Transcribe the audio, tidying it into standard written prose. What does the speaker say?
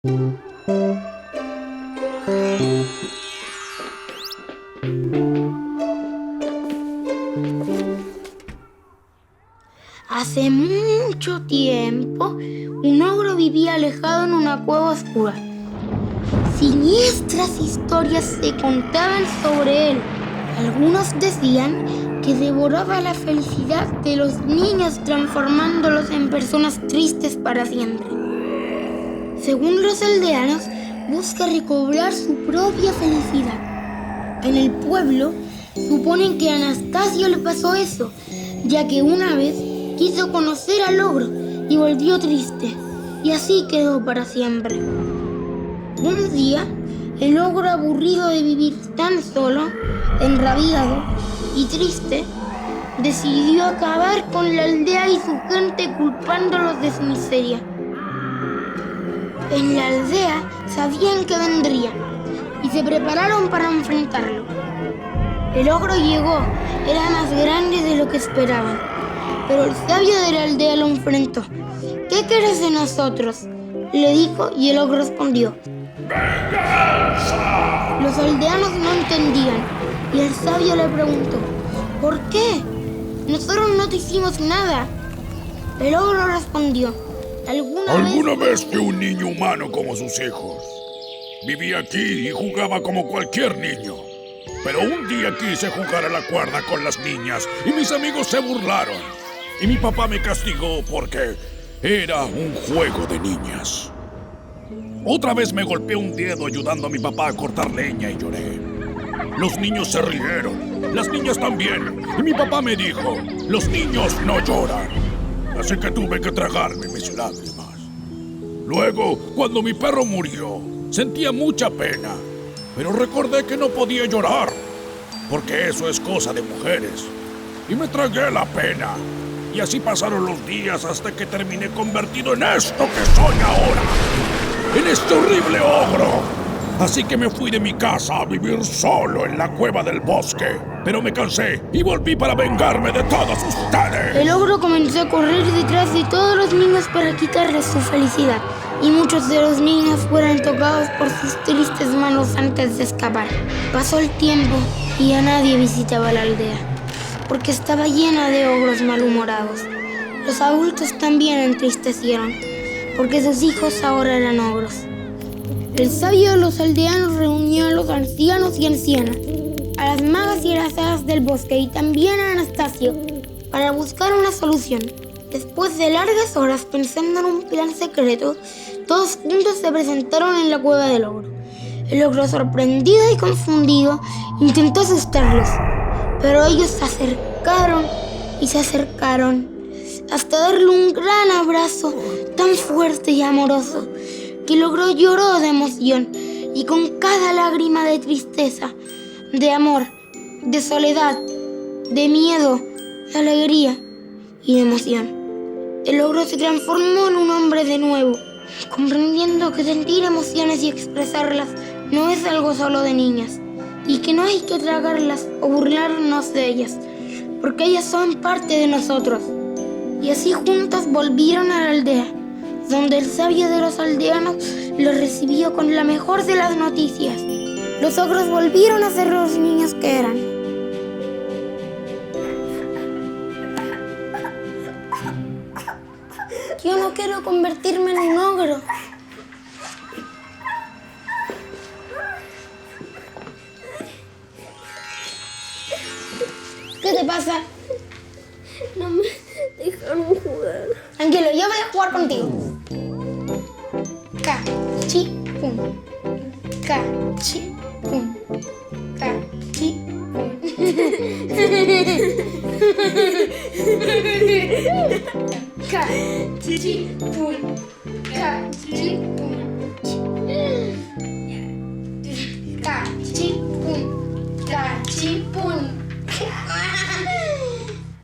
Hace mucho tiempo, un ogro vivía alejado en una cueva oscura. Siniestras historias se contaban sobre él. Algunos decían que devoraba la felicidad de los niños, transformándolos en personas tristes para siempre. Según los aldeanos, busca recobrar su propia felicidad. En el pueblo, suponen que a Anastasio le pasó eso, ya que una vez quiso conocer al ogro y volvió triste, y así quedó para siempre. Un día, el ogro, aburrido de vivir tan solo, enrabiado y triste, decidió acabar con la aldea y su gente, culpándolos de su miseria. En la aldea sabían que vendría y se prepararon para enfrentarlo. El ogro llegó, era más grande de lo que esperaban, pero el sabio de la aldea lo enfrentó. ¿Qué quieres de nosotros?, le dijo, y el ogro respondió: ¡venganza! Los aldeanos no entendían y el sabio le preguntó: ¿por qué? Nosotros no te hicimos nada. El ogro respondió: ¿Alguna vez que un niño humano como sus hijos vivía aquí y jugaba como cualquier niño? Pero un día quise jugar a la cuerda con las niñas y mis amigos se burlaron. Y mi papá me castigó porque era un juego de niñas. Otra vez me golpeé un dedo ayudando a mi papá a cortar leña y lloré. Los niños se rieron, las niñas también. Y mi papá me dijo: los niños no lloran. Así que tuve que tragarme mis lágrimas. Luego, cuando mi perro murió, sentía mucha pena. Pero recordé que no podía llorar, porque eso es cosa de mujeres. Y me tragué la pena. Y así pasaron los días hasta que terminé convertido en esto que soy ahora. En este horrible ogro. Así que me fui de mi casa a vivir solo en la cueva del bosque. Pero me cansé y volví para vengarme de todos ustedes. El ogro comenzó a correr detrás de todos los niños para quitarles su felicidad. Y muchos de los niños fueron tocados por sus tristes manos antes de escapar. Pasó el tiempo y a nadie visitaba la aldea, porque estaba llena de ogros malhumorados. Los adultos también entristecieron, porque sus hijos ahora eran ogros. El sabio de los aldeanos reunió a los ancianos y ancianas, a las magas y a las hadas del bosque, y también a Anastasio, para buscar una solución. Después de largas horas pensando en un plan secreto, todos juntos se presentaron en la cueva del ogro. El ogro, sorprendido y confundido, intentó asustarlos, pero ellos se acercaron y se acercaron hasta darle un gran abrazo tan fuerte y amoroso que el ogro lloró de emoción, y con cada lágrima de tristeza, de amor, de soledad, de miedo, de alegría y de emoción, el ogro se transformó en un hombre de nuevo, comprendiendo que sentir emociones y expresarlas no es algo solo de niñas, y que no hay que tragarlas o burlarnos de ellas, porque ellas son parte de nosotros. Y así juntos volvieron a la aldea, donde el sabio de los aldeanos los recibió con la mejor de las noticias. Los ogros volvieron a ser los niños que eran. Yo no quiero convertirme en un ogro. ¿Qué te pasa? No me dejaron jugar. Tranquilo, yo voy a jugar contigo. Cachipum. Cachipum. Cachipum. Cachipum. Cachipum.